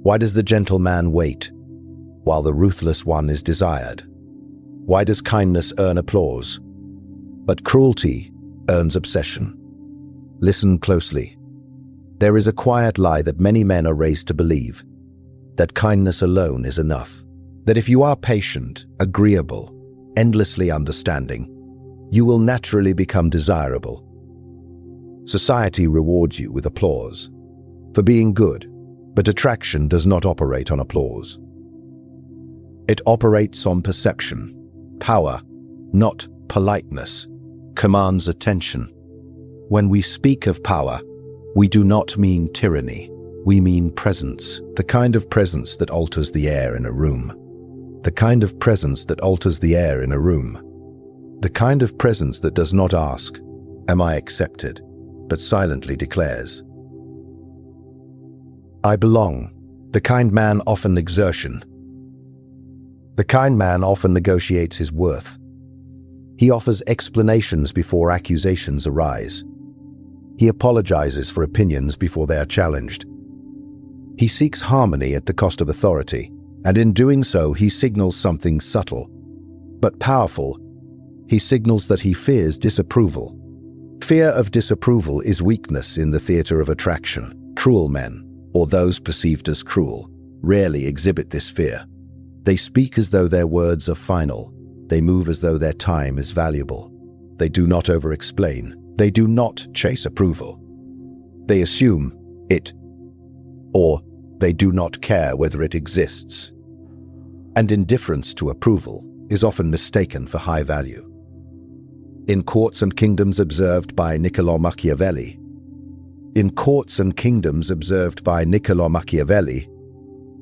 Why does the gentleman wait, while the ruthless one is desired? Why does kindness earn applause, but cruelty earns obsession? Listen closely. There is a quiet lie that many men are raised to believe, that kindness alone is enough, that if you are patient, agreeable, endlessly understanding, you will naturally become desirable. Society rewards you with applause for being good, but attraction does not operate on applause. It operates on perception. Power, not politeness, commands attention. When we speak of power, we do not mean tyranny. We mean presence, the kind of presence that alters the air in a room. The kind of presence that alters the air in a room. The kind of presence that does not ask, "Am I accepted?" but silently declares, "I belong." The kind man often exertion. The kind man often negotiates his worth. He offers explanations before accusations arise. He apologizes for opinions before they are challenged. He seeks harmony at the cost of authority, and in doing so he signals something subtle, but powerful. He signals that he fears disapproval. Fear of disapproval is weakness in the theater of attraction. Cruel men, or those perceived as cruel, rarely exhibit this fear. They speak as though their words are final. They move as though their time is valuable. They do not over-explain. They do not chase approval. They assume it, or they do not care whether it exists. And indifference to approval is often mistaken for high value. In Courts and Kingdoms observed by Niccolò Machiavelli. In Courts and Kingdoms observed by Niccolò Machiavelli,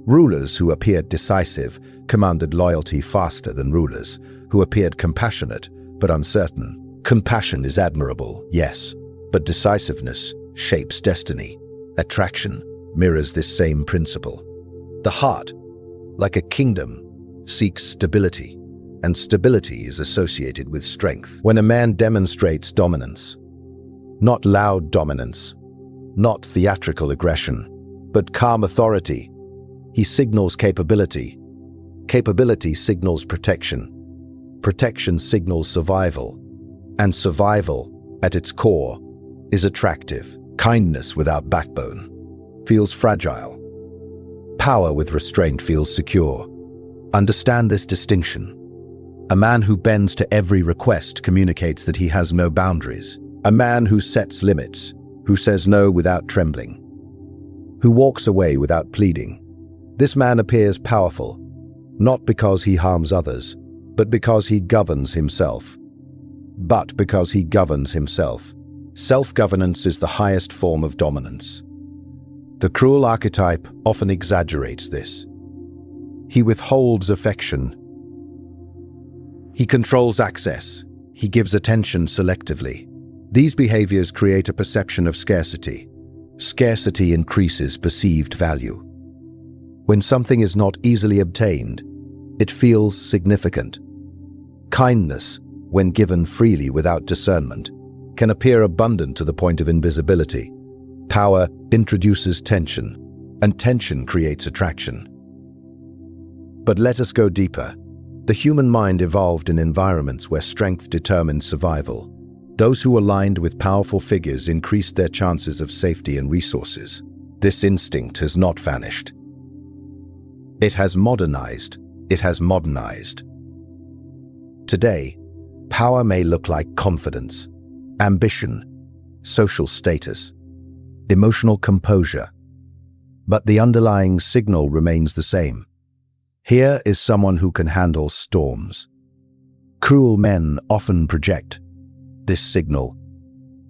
rulers who appeared decisive commanded loyalty faster than rulers who appeared compassionate but uncertain. Compassion is admirable, yes, but decisiveness shapes destiny. Attraction mirrors this same principle. The heart, like a kingdom, seeks stability, and stability is associated with strength. When a man demonstrates dominance, not loud dominance, not theatrical aggression, but calm authority, he signals capability. Capability signals protection. Protection signals survival. And survival, at its core, is attractive. Kindness without backbone feels fragile. Power with restraint feels secure. Understand this distinction. A man who bends to every request communicates that he has no boundaries. A man who sets limits, who says no without trembling, who walks away without pleading. This man appears powerful, not because he harms others, but because he governs himself. Self-governance is the highest form of dominance. The cruel archetype often exaggerates this. He withholds affection. He controls access. He gives attention selectively. These behaviors create a perception of scarcity. Scarcity increases perceived value. When something is not easily obtained, it feels significant. Kindness, when given freely without discernment, can appear abundant to the point of invisibility. Power introduces tension, and tension creates attraction. But let us go deeper. The human mind evolved in environments where strength determines survival. Those who aligned with powerful figures increased their chances of safety and resources. This instinct has not vanished. It has modernized. Today, power may look like confidence, ambition, social status, emotional composure, but the underlying signal remains the same. Here is someone who can handle storms. Cruel men often project this signal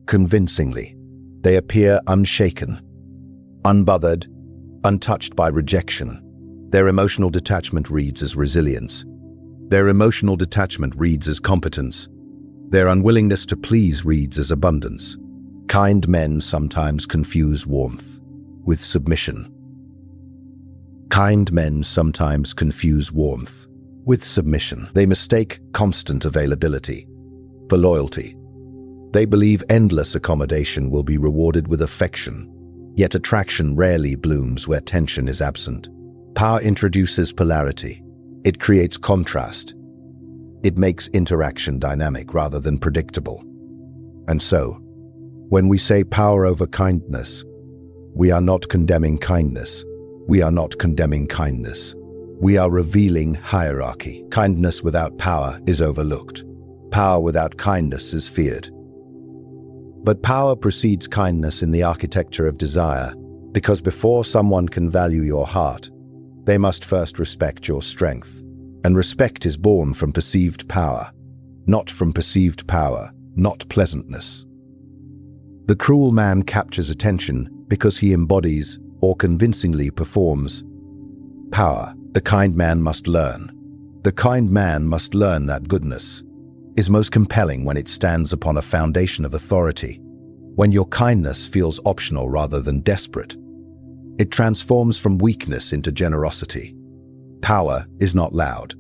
convincingly. They appear unshaken, unbothered, untouched by rejection. Their emotional detachment reads as resilience. Their emotional detachment reads as competence. Their unwillingness to please reads as abundance. Kind men sometimes confuse warmth with submission. Kind men sometimes confuse warmth with submission. They mistake constant availability for loyalty. They believe endless accommodation will be rewarded with affection. Yet attraction rarely blooms where tension is absent. Power introduces polarity. It creates contrast. It makes interaction dynamic rather than predictable. And so, when we say power over kindness, we are not condemning kindness. We are not condemning kindness. We are revealing hierarchy. Kindness without power is overlooked. Power without kindness is feared. But power precedes kindness in the architecture of desire, because before someone can value your heart, they must first respect your strength. And respect is born from perceived power, not from perceived power, not pleasantness. The cruel man captures attention because he embodies or convincingly performs power. The kind man must learn. The kind man must learn that goodness is most compelling when it stands upon a foundation of authority, when your kindness feels optional rather than desperate. It transforms from weakness into generosity. Power is not loud.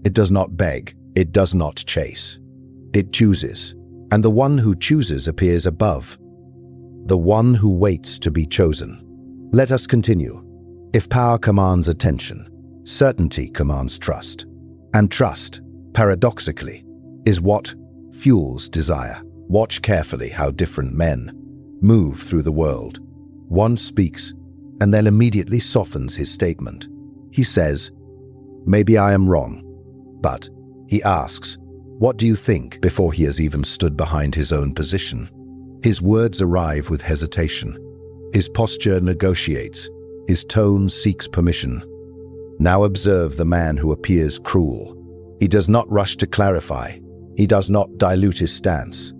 It does not beg. It does not chase. It chooses, and the one who chooses appears above. The one who waits to be chosen. Let us continue. If power commands attention, certainty commands trust. And trust, paradoxically, is what fuels desire. Watch carefully how different men move through the world. One speaks and then immediately softens his statement. He says, "Maybe I am wrong," but he asks, "What do you think?" before he has even stood behind his own position. His words arrive with hesitation. His posture negotiates. His tone seeks permission. Now observe the man who appears cruel. He does not rush to clarify. He does not dilute his stance.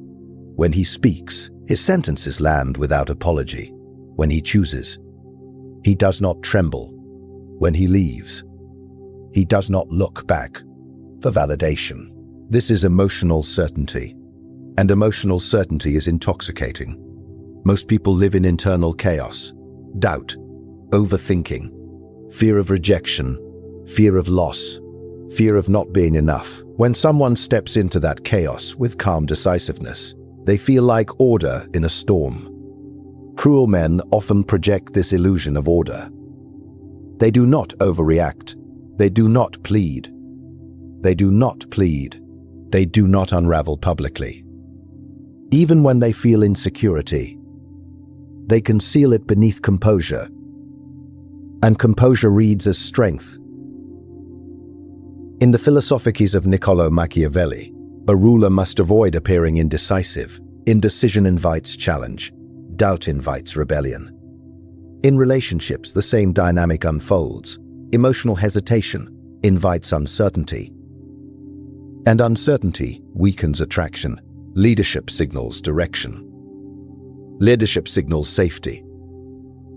When he speaks, his sentences land without apology. When he chooses, he does not tremble. When he leaves, he does not look back for validation. This is emotional certainty, and emotional certainty is intoxicating. Most people live in internal chaos, doubt, overthinking, fear of rejection, fear of loss, fear of not being enough. When someone steps into that chaos with calm decisiveness, they feel like order in a storm. Cruel men often project this illusion of order. They do not overreact. They do not plead. They do not plead. They do not unravel publicly. Even when they feel insecurity, they conceal it beneath composure. And composure reads as strength. In the Philosophies of Niccolò Machiavelli, a ruler must avoid appearing indecisive. Indecision invites challenge. Doubt invites rebellion. In relationships, the same dynamic unfolds. Emotional hesitation invites uncertainty. And uncertainty weakens attraction. Leadership signals direction. Leadership signals safety.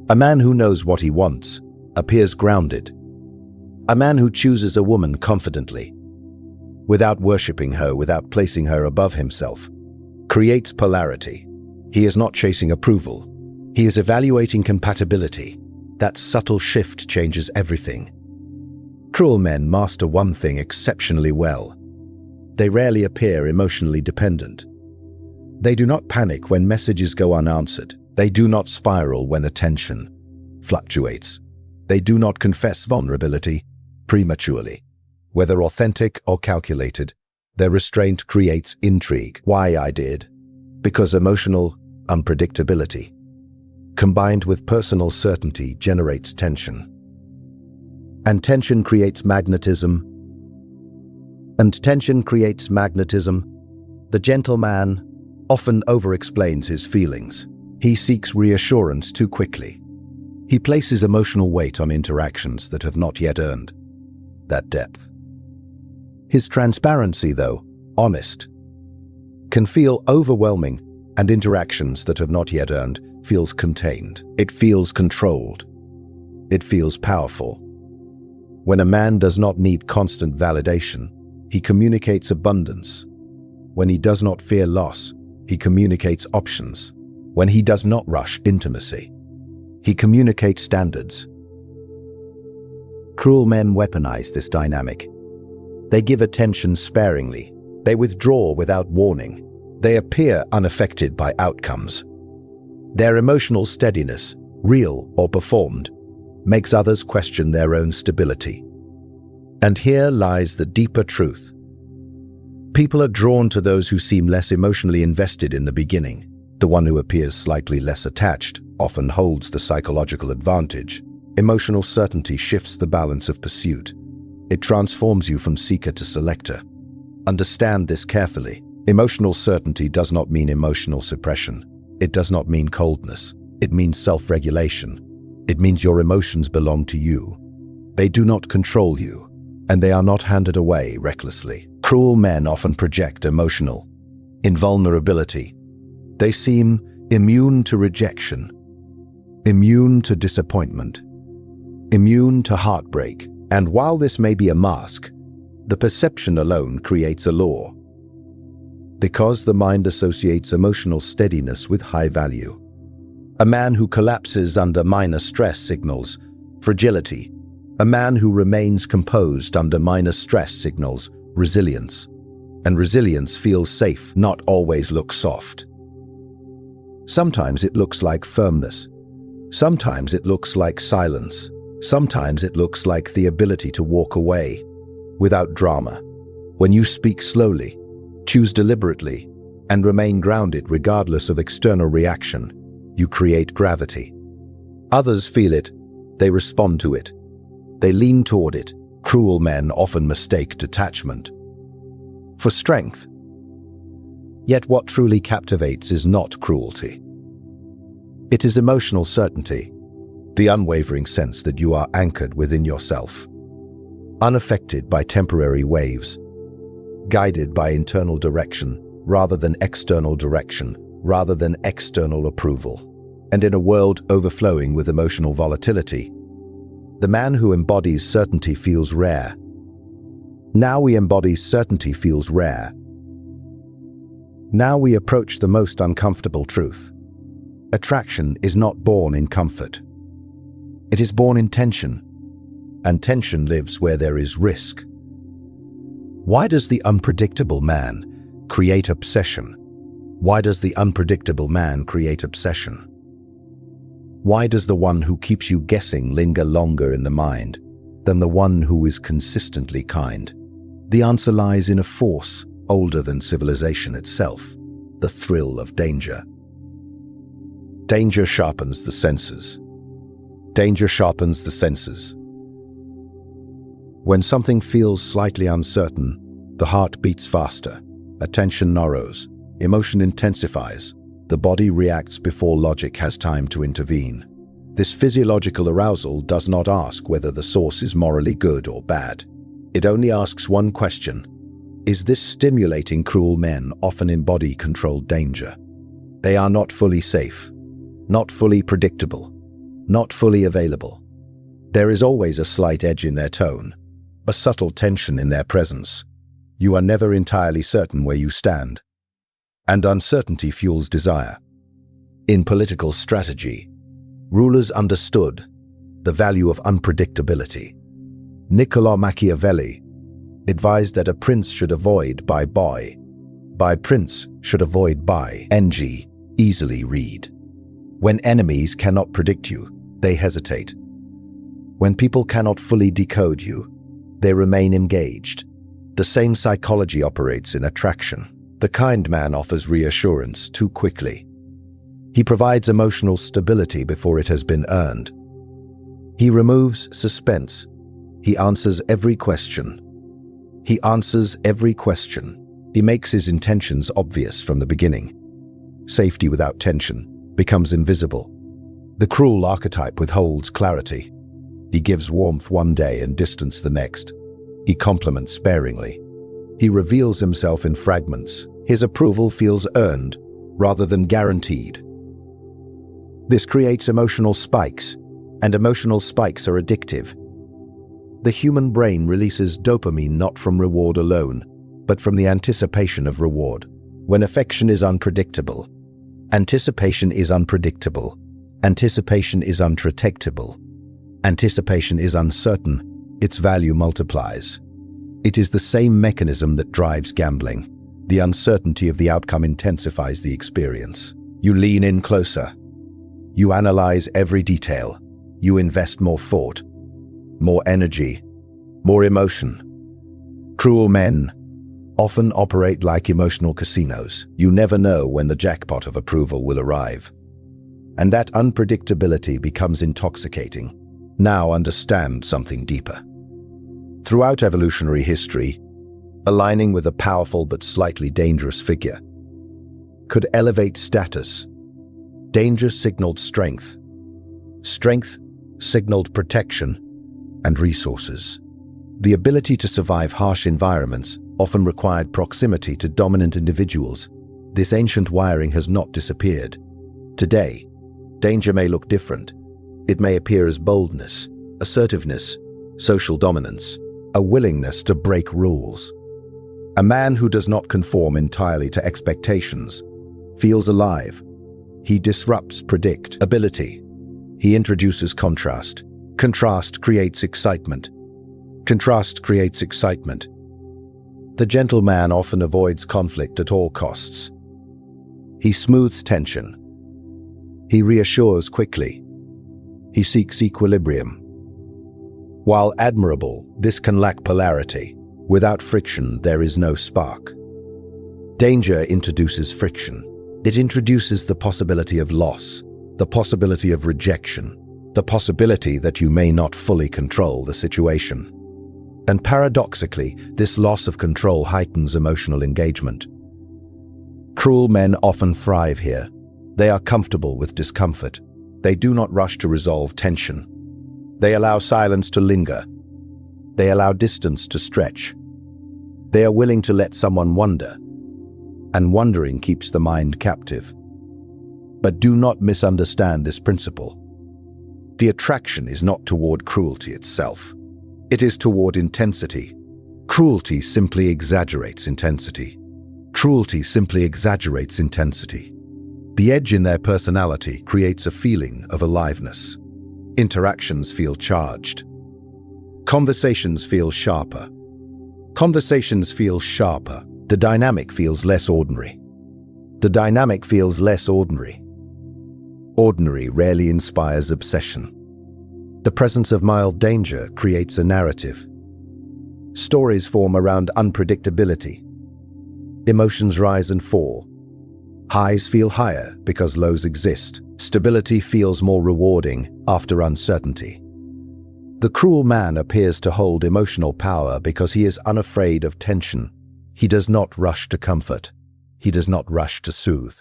A man who knows what he wants appears grounded. A man who chooses a woman confidently, without worshipping her, without placing her above himself, creates polarity. He is not chasing approval. He is evaluating compatibility. That subtle shift changes everything. Cruel men master one thing exceptionally well. They rarely appear emotionally dependent. They do not panic when messages go unanswered. They do not spiral when attention fluctuates. They do not confess vulnerability prematurely. Whether authentic or calculated, their restraint creates intrigue. Why I did? Because emotional unpredictability, combined with personal certainty, generates tension. And tension creates magnetism. And tension creates magnetism. The gentleman often over-explains his feelings. He seeks reassurance too quickly. He places emotional weight on interactions that have not yet earned that depth. His transparency, though honest, can feel overwhelming, and interactions that have not yet earned feels contained. It feels controlled. It feels powerful. When a man does not need constant validation, he communicates abundance. When he does not fear loss, he communicates options. When he does not rush intimacy, he communicates standards. Cruel men weaponize this dynamic. They give attention sparingly. They withdraw without warning. They appear unaffected by outcomes. Their emotional steadiness, real or performed, makes others question their own stability. And here lies the deeper truth. People are drawn to those who seem less emotionally invested in the beginning. The one who appears slightly less attached often holds the psychological advantage. Emotional certainty shifts the balance of pursuit. It transforms you from seeker to selector. Understand this carefully. Emotional certainty does not mean emotional suppression. It does not mean coldness. It means self-regulation. It means your emotions belong to you. They do not control you, and they are not handed away recklessly. Cruel men often project emotional invulnerability. They seem immune to rejection, immune to disappointment, immune to heartbreak. And while this may be a mask, the perception alone creates a law. Because the mind associates emotional steadiness with high value. A man who collapses under minor stress signals fragility. A man who remains composed under minor stress signals resilience. And resilience feels safe, not always looks soft. Sometimes it looks like firmness. Sometimes it looks like silence. Sometimes it looks like the ability to walk away without drama. When you speak slowly, choose deliberately, and remain grounded regardless of external reaction, you create gravity. Others feel it, they respond to it, they lean toward it. Cruel men often mistake detachment for strength. Yet what truly captivates is not cruelty. It is emotional certainty, the unwavering sense that you are anchored within yourself, unaffected by temporary waves, guided by internal direction rather than external direction, rather than external approval. And in a world overflowing with emotional volatility, the man who embodies certainty feels rare. Now we embody certainty feels rare. Now we approach the most uncomfortable truth. Attraction is not born in comfort. It is born in tension, and tension lives where there is risk. Why does the unpredictable man create obsession? Why does the unpredictable man create obsession? Why does the one who keeps you guessing linger longer in the mind than the one who is consistently kind? The answer lies in a force older than civilization itself, the thrill of danger. Danger sharpens the senses. Danger sharpens the senses. When something feels slightly uncertain, the heart beats faster, attention narrows, emotion intensifies, the body reacts before logic has time to intervene. This physiological arousal does not ask whether the source is morally good or bad. It only asks one question: is this stimulating? Cruel men often embody controlled danger. They are not fully safe, not fully predictable, not fully available. There is always a slight edge in their tone, a subtle tension in their presence. You are never entirely certain where you stand. And uncertainty fuels desire. In political strategy, rulers understood the value of unpredictability. Niccolò Machiavelli advised that a prince should avoid by prince should avoid by ng, easily read. When enemies cannot predict you, they hesitate. When people cannot fully decode you, they remain engaged. The same psychology operates in attraction. The kind man offers reassurance too quickly. He provides emotional stability before it has been earned. He removes suspense. He answers every question. He answers every question. He makes his intentions obvious from the beginning. Safety without tension becomes invisible. The cruel archetype withholds clarity. He gives warmth one day and distance the next. He compliments sparingly. He reveals himself in fragments. His approval feels earned rather than guaranteed. This creates emotional spikes, and emotional spikes are addictive. The human brain releases dopamine not from reward alone, but from the anticipation of reward. When affection is unpredictable, anticipation is unpredictable, anticipation is unprotectable, anticipation is uncertain, its value multiplies. It is the same mechanism that drives gambling. The uncertainty of the outcome intensifies the experience. You lean in closer. You analyze every detail. You invest more thought, more energy, more emotion. Cruel men often operate like emotional casinos. You never know when the jackpot of approval will arrive. And that unpredictability becomes intoxicating. Now understand something deeper. Throughout evolutionary history, aligning with a powerful but slightly dangerous figure could elevate status. Danger signaled strength. Strength signaled protection and resources. The ability to survive harsh environments often required proximity to dominant individuals. This ancient wiring has not disappeared. Today, danger may look different. It may appear as boldness, assertiveness, social dominance, a willingness to break rules. A man who does not conform entirely to expectations feels alive. He disrupts predictability. He introduces contrast. Contrast creates excitement. Contrast creates excitement. The gentleman often avoids conflict at all costs. He smooths tension. He reassures quickly. He seeks equilibrium. While admirable, this can lack polarity. Without friction, there is no spark. Danger introduces friction. It introduces the possibility of loss, the possibility of rejection, the possibility that you may not fully control the situation. And paradoxically, this loss of control heightens emotional engagement. Cruel men often thrive here. They are comfortable with discomfort. They do not rush to resolve tension. They allow silence to linger. They allow distance to stretch. They are willing to let someone wonder, and wondering keeps the mind captive. But do not misunderstand this principle. The attraction is not toward cruelty itself. It is toward intensity. Cruelty simply exaggerates intensity. Cruelty simply exaggerates intensity. The edge in their personality creates a feeling of aliveness. Interactions feel charged. Conversations feel sharper. Conversations feel sharper. The dynamic feels less ordinary. The dynamic feels less ordinary. Ordinary rarely inspires obsession. The presence of mild danger creates a narrative. Stories form around unpredictability. Emotions rise and fall. Highs feel higher because lows exist. Stability feels more rewarding after uncertainty. The cruel man appears to hold emotional power because he is unafraid of tension. He does not rush to comfort. He does not rush to soothe.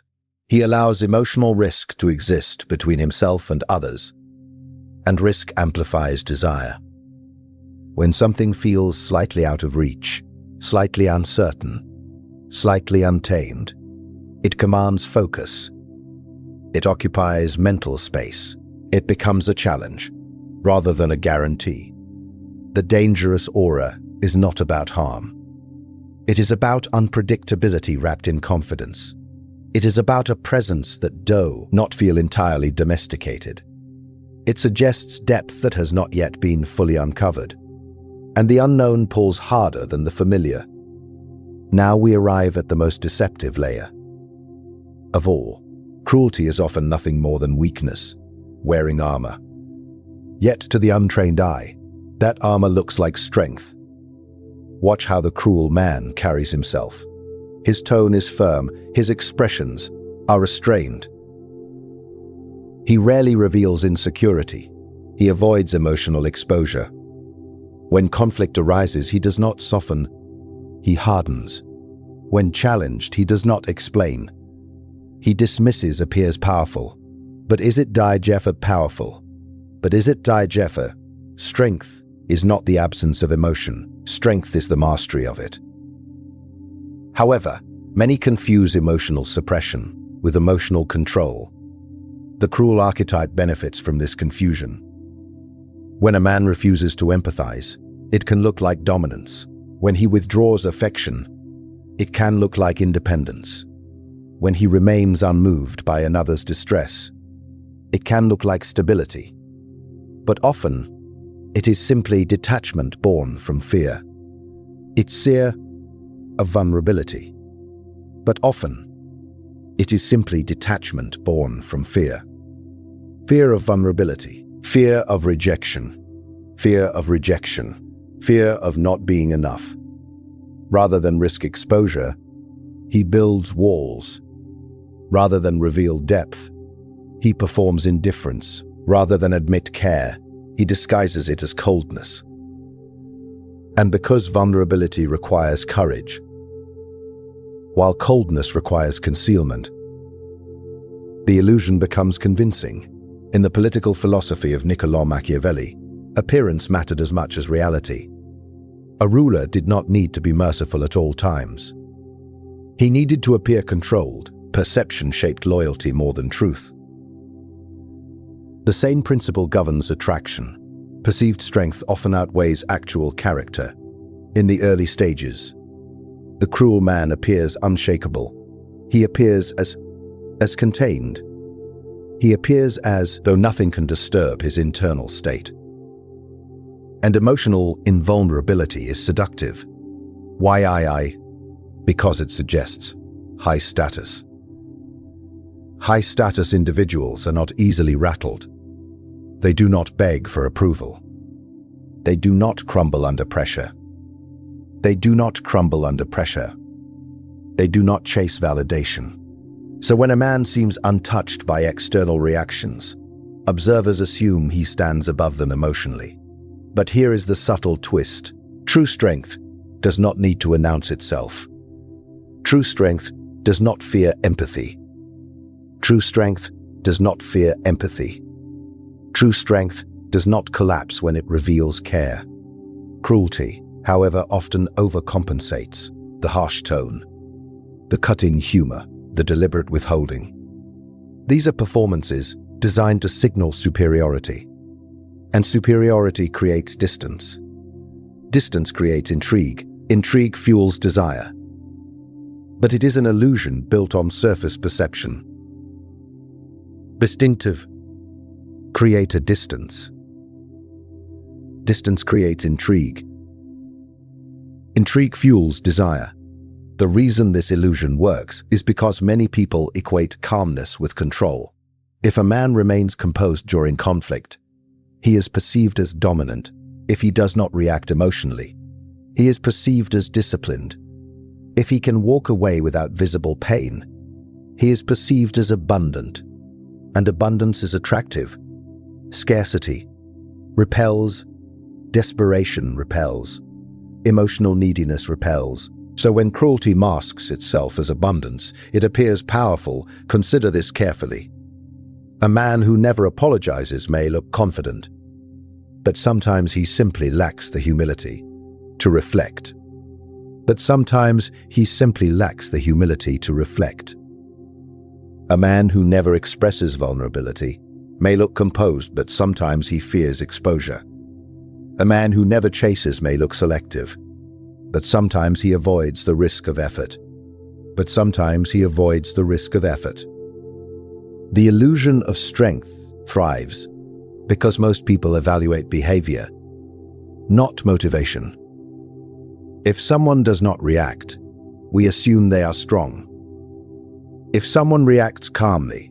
He allows emotional risk to exist between himself and others, and risk amplifies desire. When something feels slightly out of reach, slightly uncertain, slightly untamed, it commands focus. It occupies mental space. It becomes a challenge, rather than a guarantee. The dangerous aura is not about harm. It is about unpredictability wrapped in confidence. It is about a presence that does not feel entirely domesticated. It suggests depth that has not yet been fully uncovered, and the unknown pulls harder than the familiar. Now we arrive at the most deceptive layer of all. Cruelty is often nothing more than weakness, wearing armor. Yet to the untrained eye, that armor looks like strength. Watch how the cruel man carries himself. His tone is firm, his expressions are restrained. He rarely reveals insecurity. He avoids emotional exposure. When conflict arises, he does not soften, he hardens. When challenged, he does not explain. He dismisses appears powerful. But is it die Jeffer powerful? But is it die Jeffer? Strength is not the absence of emotion. Strength is the mastery of it. However, many confuse emotional suppression with emotional control. The cruel archetype benefits from this confusion. When a man refuses to empathize, it can look like dominance. When he withdraws affection, it can look like independence. When he remains unmoved by another's distress, it can look like stability. But often, it is simply detachment born from fear. It's fear of vulnerability. But often, it is simply detachment born from fear. Fear of vulnerability, fear of rejection, fear of rejection, fear of not being enough. Rather than risk exposure, he builds walls. Rather than reveal depth, he performs indifference. Rather than admit care, he disguises it as coldness. And because vulnerability requires courage, while coldness requires concealment, the illusion becomes convincing. In the political philosophy of Niccolò Machiavelli, appearance mattered as much as reality. A ruler did not need to be merciful at all times. He needed to appear controlled. Perception shaped loyalty more than truth. The same principle governs attraction. Perceived strength often outweighs actual character. In the early stages, the cruel man appears unshakable. He appears as contained. He appears as though nothing can disturb his internal state. And emotional invulnerability is seductive. Why? Because it suggests high status. High-status individuals are not easily rattled. They do not beg for approval. They do not crumble under pressure. They do not crumble under pressure. They do not chase validation. So when a man seems untouched by external reactions, observers assume he stands above them emotionally. But here is the subtle twist. True strength does not need to announce itself. True strength does not fear empathy. True strength does not fear empathy. True strength does not collapse when it reveals care. Cruelty, however, often overcompensates. The harsh tone, the cutting humor, the deliberate withholding. These are performances designed to signal superiority. And superiority creates distance. Distance creates intrigue. Intrigue fuels desire. But it is an illusion built on surface perception. Distinctive create a distance. Distance creates intrigue. Intrigue fuels desire. The reason this illusion works is because many people equate calmness with control. If a man remains composed during conflict, he is perceived as dominant. If he does not react emotionally, he is perceived as disciplined. If he can walk away without visible pain, he is perceived as abundant. And abundance is attractive. Scarcity repels. Desperation repels. Emotional neediness repels. So when cruelty masks itself as abundance, it appears powerful. Consider this carefully. A man who never apologizes may look confident, but sometimes he simply lacks the humility to reflect. A man who never expresses vulnerability may look composed, but sometimes he fears exposure. A man who never chases may look selective, but sometimes he avoids the risk of effort. The illusion of strength thrives because most people evaluate behavior, not motivation. If someone does not react, we assume they are strong. If someone reacts calmly,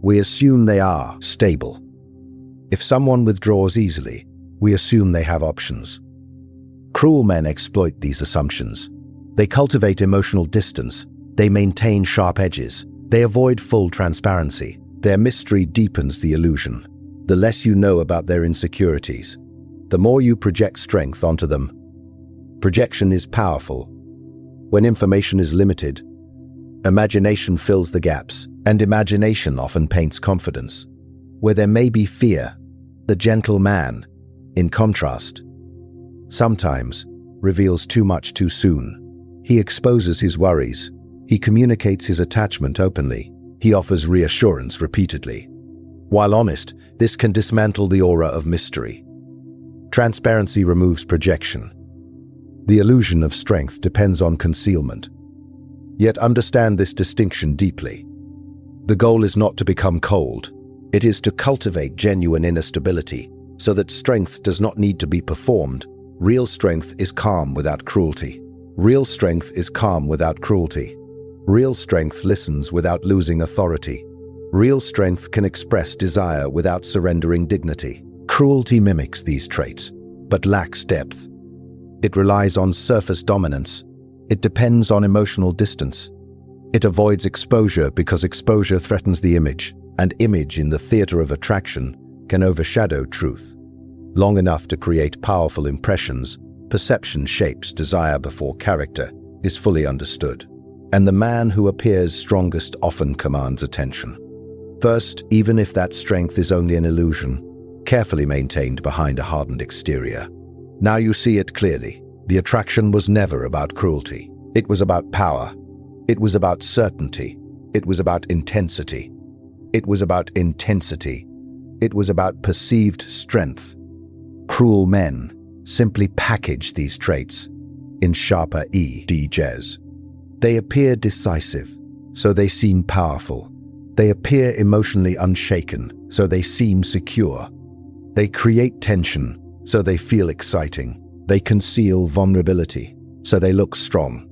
we assume they are stable. If someone withdraws easily, we assume they have options. Cruel men exploit these assumptions. They cultivate emotional distance. They maintain sharp edges. They avoid full transparency. Their mystery deepens the illusion. The less you know about their insecurities, the more you project strength onto them. Projection is powerful. When information is limited, imagination fills the gaps, and imagination often paints confidence. Where there may be fear, the gentle man, in contrast, sometimes reveals too much too soon. He exposes his worries. He communicates his attachment openly. He offers reassurance repeatedly. While honest, this can dismantle the aura of mystery. Transparency removes projection. The illusion of strength depends on concealment. Yet understand this distinction deeply. The goal is not to become cold. It is to cultivate genuine inner stability so that strength does not need to be performed. Real strength is calm without cruelty. Real strength is calm without cruelty. Real strength listens without losing authority. Real strength can express desire without surrendering dignity. Cruelty mimics these traits, but lacks depth. It relies on surface dominance. It depends on emotional distance. It avoids exposure because exposure threatens the image, and image in the theater of attraction can overshadow truth. Long enough to create powerful impressions, perception shapes desire before character is fully understood. And the man who appears strongest often commands attention. First, even if that strength is only an illusion, carefully maintained behind a hardened exterior. Now you see it clearly. The attraction was never about cruelty. It was about power. It was about certainty. It was about intensity. It was about intensity. It was about perceived strength. Cruel men simply package these traits in sharper eds. They appear decisive, so they seem powerful. They appear emotionally unshaken, so they seem secure. They create tension, so they feel exciting. They conceal vulnerability, so they look strong.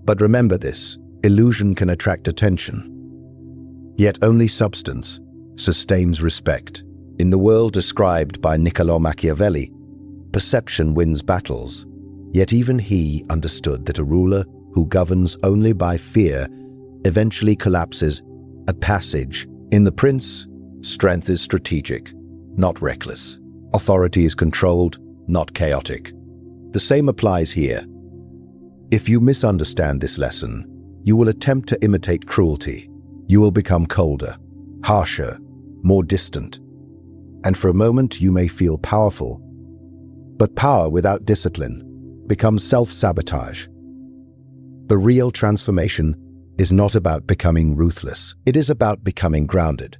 But remember this, illusion can attract attention. Yet only substance sustains respect. In the world described by Niccolò Machiavelli, perception wins battles. Yet even he understood that a ruler who governs only by fear eventually collapses. A passage. In The Prince, strength is strategic, not reckless. Authority is controlled, not chaotic. The same applies here. If you misunderstand this lesson, you will attempt to imitate cruelty. You will become colder, harsher, more distant. And for a moment you may feel powerful. But power without discipline becomes self-sabotage. The real transformation is not about becoming ruthless. It is about becoming grounded.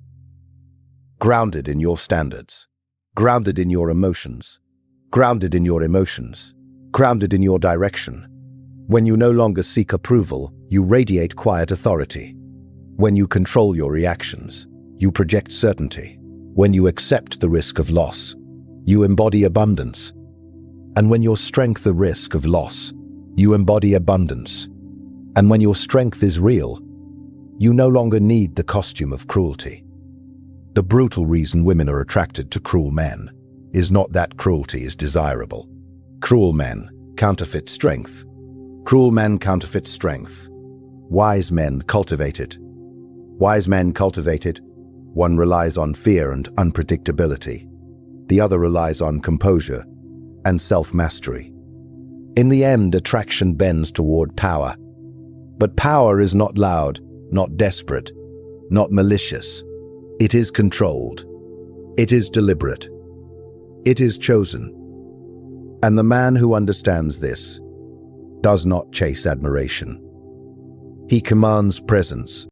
Grounded in your standards. Grounded in your emotions. Grounded in your emotions. Grounded in your direction. When you no longer seek approval, you radiate quiet authority. When you control your reactions, you project certainty. When you accept the risk of loss, you embody abundance. And when your strength the risk of loss, you embody abundance. And when your strength is real, you no longer need the costume of cruelty. The brutal reason women are attracted to cruel men is not that cruelty is desirable. Cruel men counterfeit strength. Cruel men counterfeit strength. Wise men cultivate it. Wise men cultivate it. One relies on fear and unpredictability. The other relies on composure and self-mastery. In the end, attraction bends toward power. But power is not loud, not desperate, not malicious. It is controlled. It is deliberate. It is chosen. And the man who understands this does not chase admiration. He commands presence.